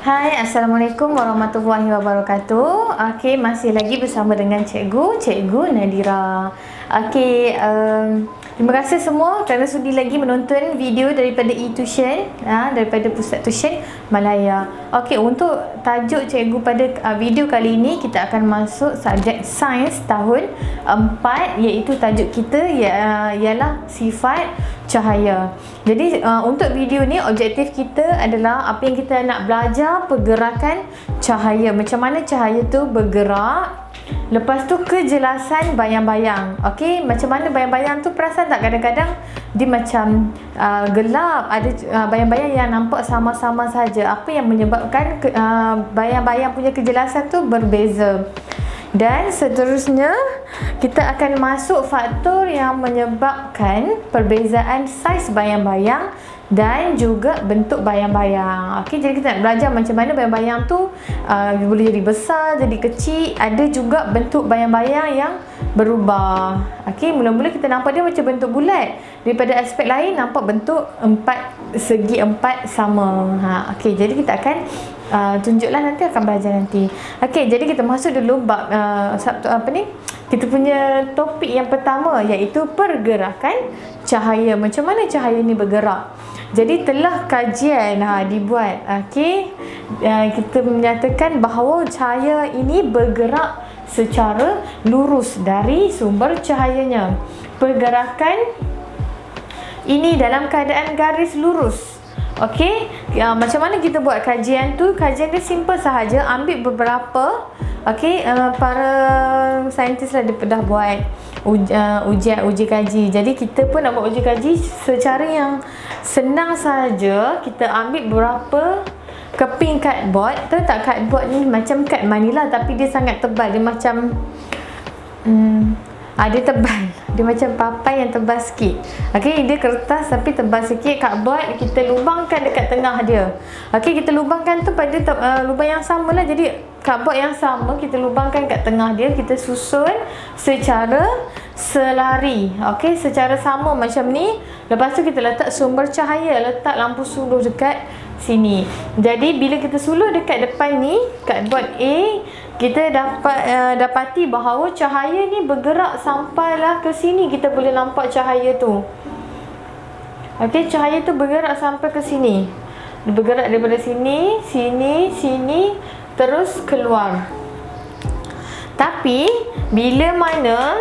Hai, Assalamualaikum warahmatullahi wabarakatuh. Okey, masih lagi bersama dengan Cikgu Nadira. Okey, terima kasih semua kerana sudi lagi menonton video daripada e-tuition, daripada Pusat Tuition Malaya. Okey, untuk tajuk cikgu pada video kali ini, kita akan masuk subjek sains tahun 4, iaitu tajuk kita ialah sifat cahaya. Jadi untuk video ni objektif kita adalah apa yang kita nak belajar, pergerakan cahaya, macam mana cahaya tu bergerak. Lepas tu kejelasan bayang-bayang. Okey, macam mana bayang-bayang tu, perasan tak kadang-kadang dia macam gelap, ada bayang-bayang yang nampak sama-sama saja. Apa yang menyebabkan bayang-bayang punya kejelasan tu berbeza. Dan seterusnya kita akan masuk faktor yang menyebabkan perbezaan saiz bayang-bayang dan juga bentuk bayang-bayang. Okey, jadi kita nak belajar macam mana bayang-bayang tu boleh jadi besar, jadi kecil, ada juga bentuk bayang-bayang yang berubah. Okey, mula-mula kita nampak dia macam bentuk bulat. Daripada aspek lain nampak bentuk segi empat sama. Okey, jadi kita akan tunjuklah, nanti akan belajar nanti. Okey, jadi kita masuk dulu bab kita punya topik yang pertama, iaitu pergerakan cahaya. Macam mana cahaya ni bergerak? Jadi telah kajian dibuat. Okey, kita menyatakan bahawa cahaya ini bergerak secara lurus dari sumber cahayanya. Pergerakan ini dalam keadaan garis lurus. Okey, macam mana kita buat kajian tu? Kajian dia simple sahaja, ambil beberapa. Okey, para saintis lah dia dah buat uji kaji. Jadi kita pun nak buat uji kaji secara yang senang saja. Kita ambil beberapa keping cardboard. Tahu tak, cardboard ni macam kad manila tapi dia sangat tebal. Dia macam dia tebal. Dia macam papai yang tebal sikit. Okey, dia kertas tapi tebal sikit. Cardboard kita lubangkan dekat tengah dia. Okey, kita lubangkan tu pada lubang yang sama lah. Jadi cardboard yang sama kita lubangkan kat tengah dia. Kita susun secara selari. Okey, secara sama macam ni. Lepas tu kita letak sumber cahaya, letak lampu suluh dekat sini. Jadi bila kita suluh dekat depan ni, cardboard A, kita dapati bahawa cahaya ni bergerak sampailah ke sini. Kita boleh nampak cahaya tu. Okey, cahaya tu bergerak sampai ke sini. Dia bergerak daripada sini, sini, terus keluar. Tapi bila mana,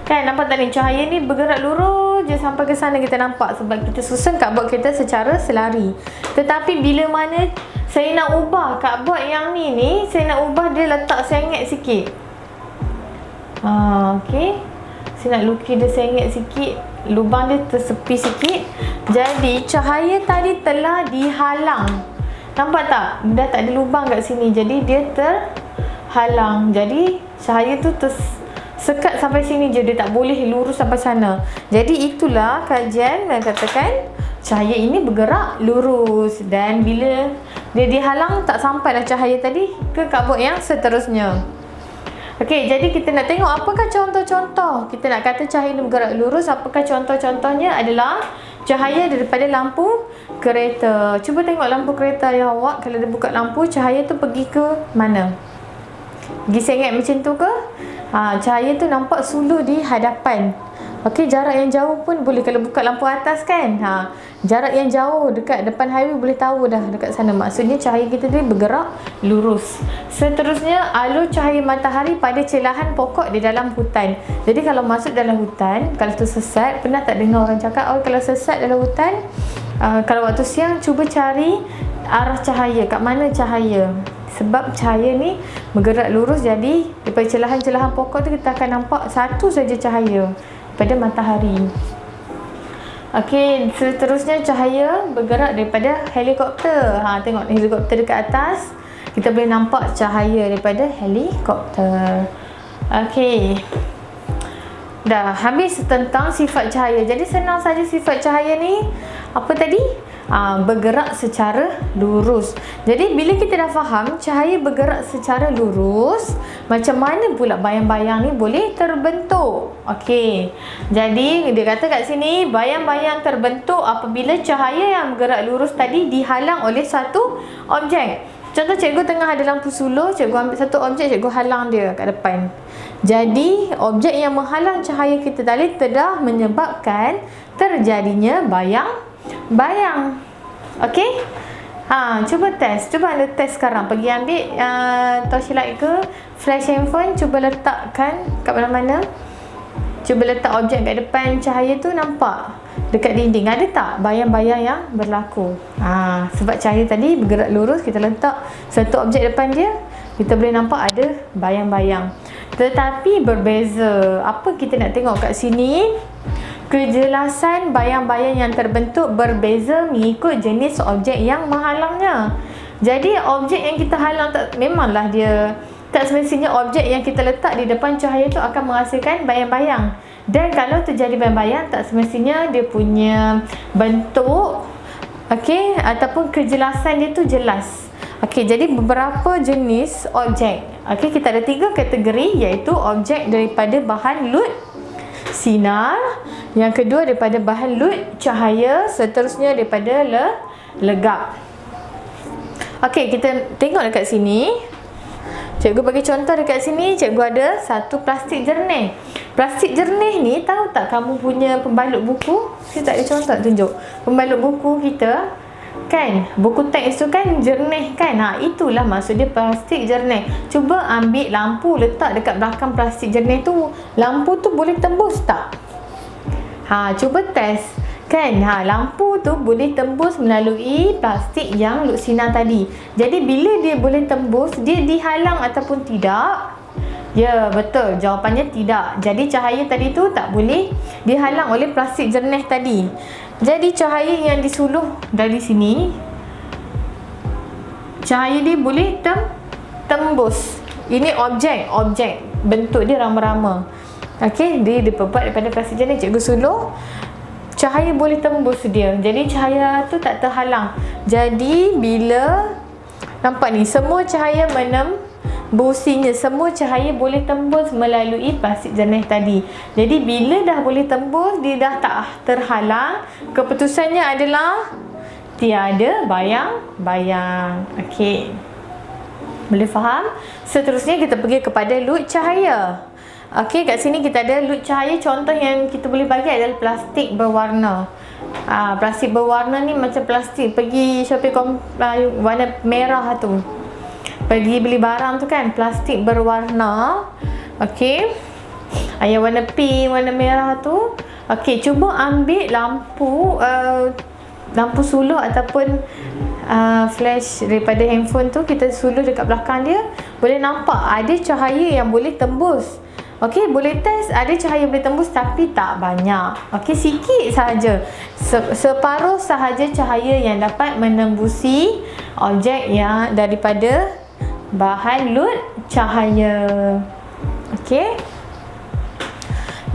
kan nampak tak ni, cahaya ni bergerak lurus je sampai ke sana, kita nampak sebab kita susun cardboard kita secara selari. Tetapi bila mana saya nak ubah cardboard yang ni, saya nak ubah dia letak sengit sikit. Okey, saya nak lukis dia sengit sikit, lubang dia tersepi sikit. Jadi cahaya tadi telah dihalang. Nampak tak? Dah tak ada lubang kat sini. Jadi dia terhalang. Jadi cahaya tu sekat sampai sini je. Dia tak boleh lurus sampai sana. Jadi itulah kajian mengatakan cahaya ini bergerak lurus. Dan bila dia dihalang, tak sampailah cahaya tadi ke cardboard yang seterusnya. Okey, jadi kita nak tengok apakah contoh-contoh. Kita nak kata cahaya ini bergerak lurus. Apakah contoh-contohnya? Adalah cahaya daripada lampu kereta. Cuba tengok lampu kereta ya awak. Kalau dia buka lampu, cahaya tu pergi ke mana? Pergi sengit macam tu ke? Cahaya tu nampak suluh di hadapan. Okey, jarak yang jauh pun boleh. Kalau buka lampu atas kan, jarak yang jauh dekat depan highway boleh tahu dah dekat sana. Maksudnya cahaya kita ni bergerak lurus. Seterusnya, alur cahaya matahari pada celahan pokok di dalam hutan. Jadi kalau masuk dalam hutan, kalau tersesat, pernah tak dengar orang cakap, kalau sesat dalam hutan, kalau waktu siang, cuba cari arah cahaya, kat mana cahaya. Sebab cahaya ni bergerak lurus, jadi daripada celahan-celahan pokok tu kita akan nampak satu saja cahaya pada matahari. Okey, seterusnya cahaya bergerak daripada helikopter. Tengok helikopter dekat atas, kita boleh nampak cahaya daripada helikopter. Okey, dah habis tentang sifat cahaya. Jadi senang saja sifat cahaya ni. Apa tadi? bergerak secara lurus. Jadi bila kita dah faham cahaya bergerak secara lurus, macam mana pula bayang-bayang ni boleh terbentuk? Okey. Jadi dia kata kat sini bayang-bayang terbentuk apabila cahaya yang bergerak lurus tadi dihalang oleh satu objek. Contoh cikgu tengah ada lampu suluh, cikgu ambil satu objek, cikgu halang dia kat depan. Jadi objek yang menghalang cahaya kita tadi telah menyebabkan terjadinya bayang-bayang. Okey? Cuba test. Cuba anda test sekarang. Pergi ambil torchlight ke flash handphone, cuba letakkan kat mana-mana. Cuba letak objek kat depan cahaya tu, nampak dekat dinding ada tak bayang-bayang yang berlaku? Sebab cahaya tadi bergerak lurus, kita letak satu objek depan dia, kita boleh nampak ada bayang-bayang. Tetapi berbeza. Apa kita nak tengok kat sini? Kejelasan bayang-bayang yang terbentuk berbeza mengikut jenis objek yang menghalangnya. Jadi objek yang kita halang memanglah dia tak semestinya objek yang kita letak di depan cahaya tu akan menghasilkan bayang-bayang. Dan kalau terjadi bayang-bayang, tak semestinya dia punya bentuk, okey, ataupun kejelasan dia tu jelas. Okey, jadi beberapa jenis objek. Okey, kita ada 3 kategori, iaitu objek daripada bahan lut sinar, yang kedua daripada bahan lut cahaya, seterusnya daripada legap. Okey, kita tengok dekat sini. Cikgu bagi contoh dekat sini, cikgu ada satu plastik jernih. Plastik jernih ni, tahu tak kamu punya pembalut buku? Saya tak ada contoh tunjuk. Pembalut buku kita, kan? Buku teks tu kan jernih kan? Itulah maksud dia plastik jernih. Cuba ambil lampu, letak dekat belakang plastik jernih tu. Lampu tu boleh tembus tak? Cuba test. Kan, lampu tu boleh tembus melalui plastik yang lut sinar tadi. Jadi bila dia boleh tembus, dia dihalang ataupun tidak? Ya, betul. Jawapannya tidak. Jadi cahaya tadi tu tak boleh dihalang oleh plastik jernih tadi. Jadi cahaya yang disuluh dari sini, cahaya dia boleh tembus. Ini objek. Bentuk dia rama-rama. Okey, dia diperbuat daripada plastik jernih. Cikgu suluh, cahaya boleh tembus dia. Jadi cahaya tu tak terhalang. Jadi bila nampak ni, semua cahaya menembusinya, semua cahaya boleh tembus melalui plastik jernih tadi. Jadi bila dah boleh tembus, dia dah tak terhalang, keputusannya adalah tiada bayang-bayang. Okey, boleh faham? Seterusnya kita pergi kepada lut cahaya. Okey, kat sini kita ada lut cahaya. Contoh yang kita boleh bagi adalah plastik berwarna. Plastik berwarna ni macam plastik pergi shopping warna merah tu. Pergi beli barang tu kan, plastik berwarna. Okey. Yang warna pink, warna merah tu. Okey, cuba ambil lampu suluh ataupun flash daripada handphone tu, kita suluh dekat belakang dia, boleh nampak ada cahaya yang boleh tembus. Okey, boleh test, ada cahaya boleh tembus tapi tak banyak. Okey, sikit sahaja. Separuh sahaja cahaya yang dapat menembusi objek yang daripada bahan lut cahaya. Okey.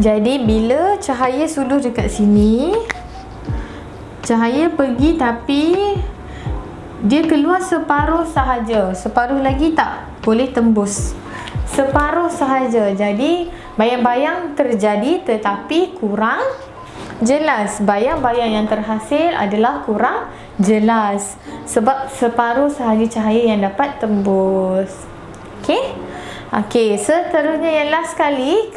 Jadi bila cahaya suluh dekat sini, cahaya pergi tapi dia keluar separuh sahaja. Separuh lagi tak boleh tembus. Separuh sahaja. Jadi bayang-bayang terjadi tetapi kurang jelas. Bayang-bayang yang terhasil adalah kurang jelas sebab separuh sahaja cahaya yang dapat tembus. Okey. Okey, seterusnya yang last sekali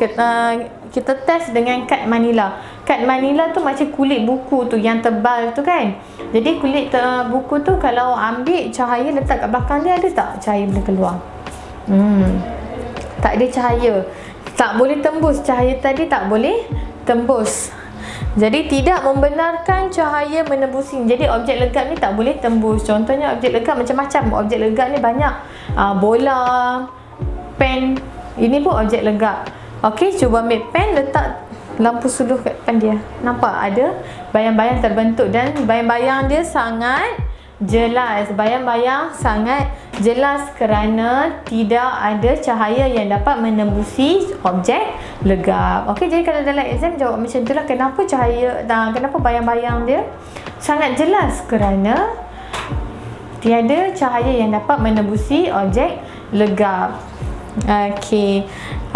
kita test dengan kad manila. Kad manila tu macam kulit buku tu yang tebal tu kan. Jadi kulit buku tu kalau ambil cahaya letak kat belakang dia, ada tak cahaya boleh keluar? Tak ada cahaya. Tak boleh tembus. Cahaya tadi tak boleh tembus. Jadi tidak membenarkan cahaya menembusi. Jadi objek legap ni tak boleh tembus. Contohnya objek legap macam-macam. Objek legap ni banyak. Bola, pen. Ini pun objek legap. Okey, cuba ambil pen, letak lampu suluh kat depan dia. Nampak ada bayang-bayang terbentuk dan bayang-bayang dia sangat jelas. Bayang-bayang sangat jelas kerana tidak ada cahaya yang dapat menembusi objek legap. Okey, jadi kalau dalam exam jawab macam itulah. Kenapa kenapa bayang-bayang dia sangat jelas? Kerana tiada cahaya yang dapat menembusi objek legap. Okey.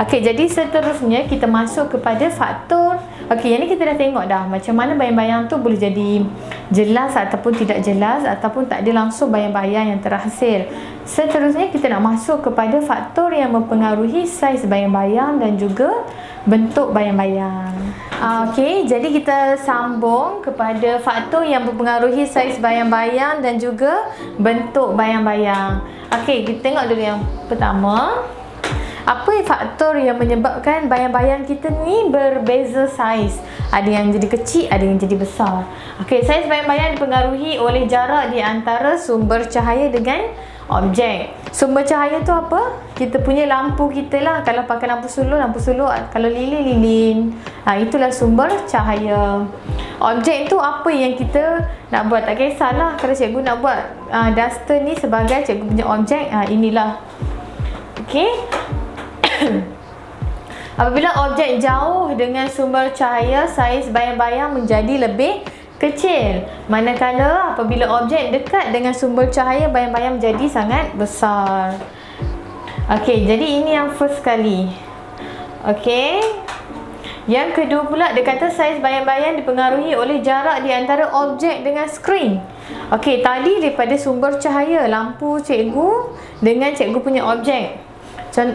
Jadi seterusnya kita masuk kepada faktor. Okey, yang ni kita dah tengok dah macam mana bayang-bayang tu boleh jadi jelas ataupun tidak jelas, ataupun tak ada langsung bayang-bayang yang terhasil. Seterusnya kita nak masuk kepada faktor yang mempengaruhi saiz bayang-bayang dan juga bentuk bayang-bayang. Okey, jadi kita sambung kepada faktor yang mempengaruhi saiz bayang-bayang dan juga bentuk bayang-bayang. Okey, kita tengok dulu yang pertama. Apa faktor yang menyebabkan bayang-bayang kita ni berbeza saiz? Ada yang jadi kecil, ada yang jadi besar. Okey, saiz bayang-bayang dipengaruhi oleh jarak di antara sumber cahaya dengan objek. Sumber cahaya tu apa? Kita punya lampu kita lah. Kalau pakai lampu suluh, kalau lilin. Itulah sumber cahaya. Objek tu apa yang kita nak buat? Tak kisahlah kalau cikgu nak buat duster ni sebagai cikgu punya objek. Inilah. Okey. Apabila objek jauh dengan sumber cahaya, saiz bayang-bayang menjadi lebih kecil. Manakala apabila objek dekat dengan sumber cahaya, bayang-bayang menjadi sangat besar. Okey, jadi ini yang first kali. Okey. Yang kedua pula, dia kata saiz bayang-bayang dipengaruhi oleh jarak di antara objek dengan skrin. Okey, tadi daripada sumber cahaya, lampu cikgu dengan cikgu punya objek.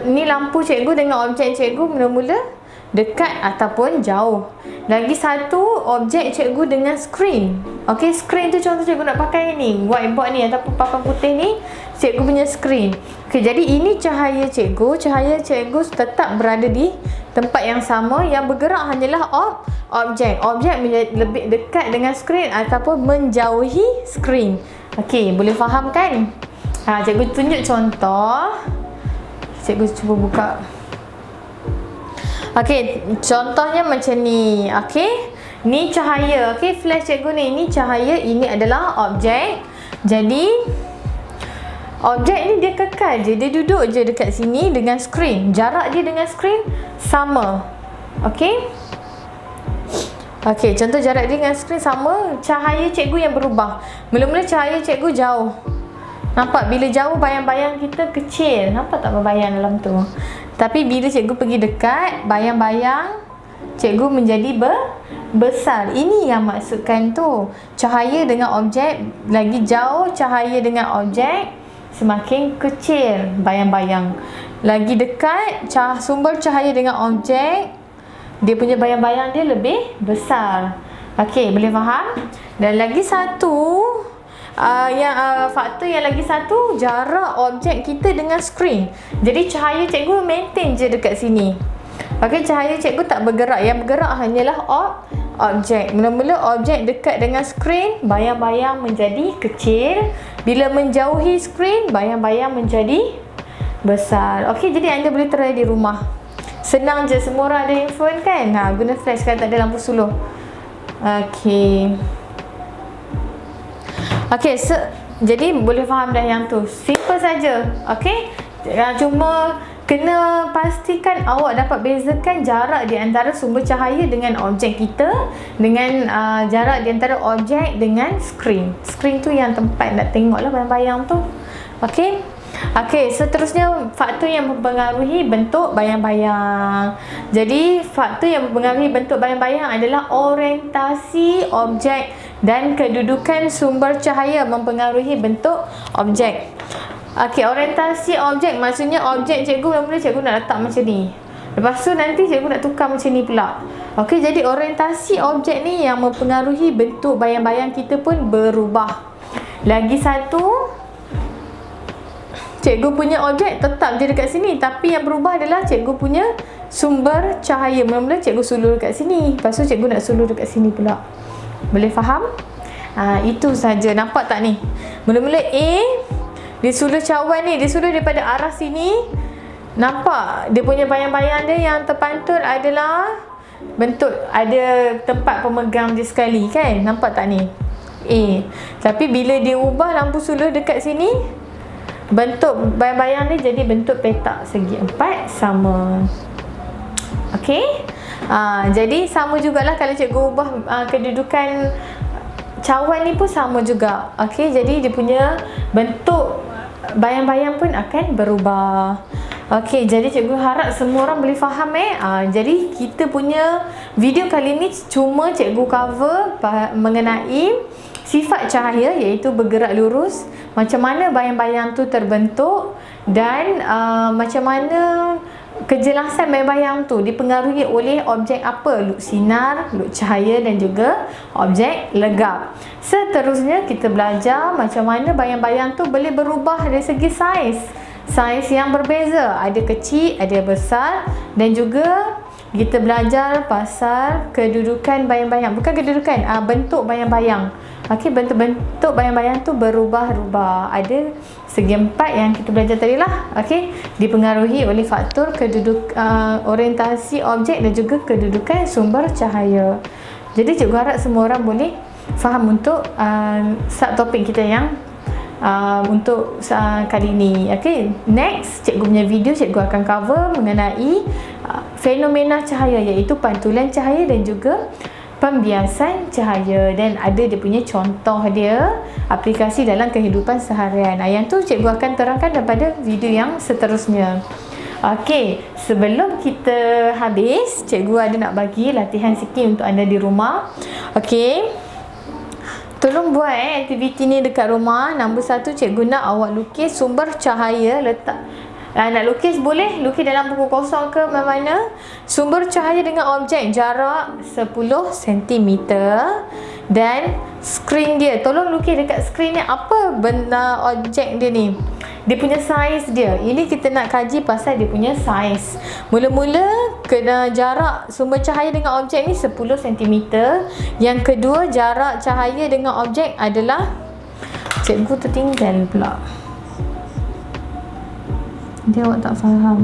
Ni lampu cikgu dengan objek cikgu mula-mula dekat ataupun jauh. Lagi satu, objek cikgu dengan skrin. Okey, skrin tu contoh cikgu nak pakai ni, whiteboard ni ataupun papan putih ni, cikgu punya skrin. Okey, jadi ini cahaya cikgu. Cahaya cikgu tetap berada di tempat yang sama, yang bergerak hanyalah objek. Objek lebih dekat dengan skrin ataupun menjauhi skrin. Okey, boleh faham kan? Cikgu tunjuk contoh. Cikgu cuba buka. Okey, contohnya macam ni. Okey, ni cahaya. Okey, flash cikgu ni. Ini cahaya, ini adalah objek. Jadi objek ni dia kekal je. Dia duduk je dekat sini dengan skrin. Jarak dia dengan skrin sama. Okey. Okey, contoh jarak dia dengan skrin sama. Cahaya cikgu yang berubah. Mula-mula cahaya cikgu jauh. Nampak bila jauh bayang-bayang kita kecil. Nampak tak bayang dalam tu? Tapi bila cikgu pergi dekat, bayang-bayang cikgu menjadi besar. Ini yang maksudkan tu. Cahaya dengan objek lagi jauh, cahaya dengan objek semakin kecil bayang-bayang. Lagi dekat, sumber cahaya dengan objek, dia punya bayang-bayang dia lebih besar. Okey, boleh faham? Dan lagi satu, faktor yang lagi satu, jarak objek kita dengan skrin. Jadi cahaya cikgu maintain je dekat sini. Okey, cahaya cikgu tak bergerak. Yang bergerak hanyalah objek. Mula-mula objek dekat dengan skrin, bayang-bayang menjadi kecil. Bila menjauhi skrin, bayang-bayang menjadi besar. Okey, jadi anda boleh try di rumah. Senang je, semua orang ada handphone kan? Guna flash kalau tak ada lampu suluh. Okey. Okey, jadi boleh faham dah yang tu. Simple saja. Okey. Cuma kena pastikan awak dapat bezakan jarak di antara sumber cahaya dengan objek kita, dengan jarak di antara objek dengan skrin. Skrin tu yang tempat nak tengoklah bayang-bayang tu. Okey. Okey, seterusnya faktor yang mempengaruhi bentuk bayang-bayang. Jadi faktor yang mempengaruhi bentuk bayang-bayang adalah orientasi objek dan kedudukan sumber cahaya mempengaruhi bentuk objek. Okey, orientasi objek maksudnya objek cikgu mula-mula cikgu nak letak macam ni. Lepas tu nanti cikgu nak tukar macam ni pula. Okey, jadi orientasi objek ni yang mempengaruhi bentuk bayang-bayang kita pun berubah. Lagi satu, cikgu punya objek tetap je dekat sini, tapi yang berubah adalah cikgu punya sumber cahaya. Mula-mula cikgu sulur dekat sini, lepas tu cikgu nak sulur dekat sini pula. Boleh faham? Itu saja. Nampak tak ni? Mula-mula A, dia sulur cawan ni, dia sulur daripada arah sini. Nampak? Dia punya bayang-bayang dia yang terpantul adalah bentuk, ada tempat pemegang dia sekali kan? Nampak tak ni? A. Tapi bila dia ubah lampu suluh dekat sini, bentuk bayang-bayang dia jadi bentuk petak segi 4 sama. Okey. Jadi sama jugalah kalau cikgu ubah kedudukan cawan ni pun sama juga. Okey, jadi dia punya bentuk bayang-bayang pun akan berubah. Okey, jadi cikgu harap semua orang boleh faham jadi kita punya video kali ni cuma cikgu cover mengenai sifat cahaya, iaitu bergerak lurus, macam mana bayang-bayang tu terbentuk dan macam mana kejelasan bayang-bayang tu dipengaruhi oleh objek apa, luk sinar, luk cahaya dan juga objek legap. Seterusnya kita belajar macam mana bayang-bayang tu boleh berubah dari segi saiz yang berbeza, ada kecil, ada besar, dan juga kita belajar pasal kedudukan bayang-bayang, bukan kedudukan, bentuk bayang-bayang. Okey, bentuk bayang-bayang tu berubah-ubah. Ada segi 4 yang kita belajar tadi lah. Okey, dipengaruhi oleh faktor orientasi objek dan juga kedudukan sumber cahaya. Jadi cikgu harap semua orang boleh faham untuk subtopik kita yang untuk kali ni. Okey, next cikgu punya video cikgu akan cover mengenai fenomena cahaya, iaitu pantulan cahaya dan juga pembiasan cahaya, dan ada dia punya contoh dia, aplikasi dalam kehidupan seharian. Yang tu cikgu akan terangkan daripada video yang seterusnya. Okey, sebelum kita habis, cikgu ada nak bagi latihan sikit untuk anda di rumah. Okey, tolong buat aktiviti ni dekat rumah. Nombor 1, cikgu nak awak lukis sumber cahaya, letak nak lukis boleh lukis dalam buku kosong ke mana-mana. Sumber cahaya dengan objek jarak 10 cm dan skrin dia. Tolong lukis dekat skrin ni apa benda objek dia ni, dia punya saiz dia. Ini kita nak kaji pasal dia punya saiz. Mula-mula kena jarak sumber cahaya dengan objek ni 10 cm. Yang kedua, jarak cahaya dengan objek adalah, cikgu tertinggal pula. Dia awak tak faham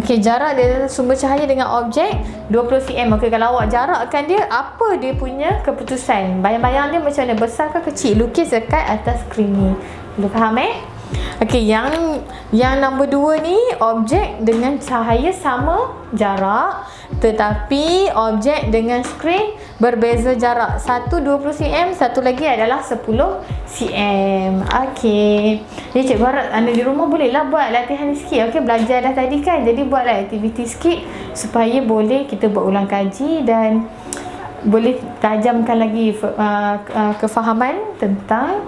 Okey, jarak dia sumber cahaya dengan objek 20 cm. Okey, kalau awak jarakkan dia, apa dia punya keputusan? Bayang-bayang dia macam mana? Besar ke kecil? Lukis dekat atas skrin ni. Boleh faham Okey, yang nombor 2 ni, objek dengan cahaya sama jarak, tetapi objek dengan skrin berbeza jarak. Satu 20 cm, satu lagi adalah 10 cm. Okey, jadi cikgu harap anda di rumah bolehlah buat latihan sikit. Okey, belajar dah tadi kan, jadi buatlah aktiviti sikit supaya boleh kita buat ulang kaji dan boleh tajamkan lagi kefahaman tentang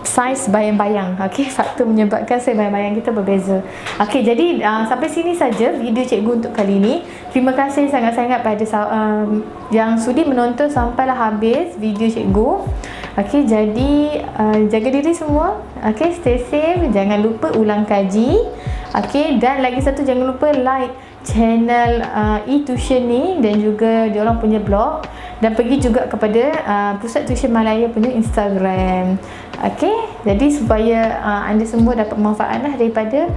saiz bayang-bayang. Okey, faktor menyebabkan saiz bayang-bayang kita berbeza. Okey, jadi sampai sini saja video cikgu untuk kali ini. Terima kasih sangat-sangat pada yang sudi menonton sampailah habis video cikgu. Okey, jadi jaga diri semua. Okey, stay safe, jangan lupa ulang kaji. Okey, dan lagi satu, jangan lupa like channel e-tuition ni dan juga diorang punya blog, dan pergi juga kepada Pusat Tuition Malaya punya Instagram. Okey, jadi supaya anda semua dapat manfaat lah daripada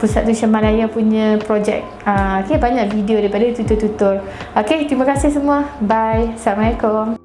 Pusat Tuition Malaya punya projek. Okey, banyak video daripada tutor-tutor. Okey, terima kasih semua. Bye. Assalamualaikum.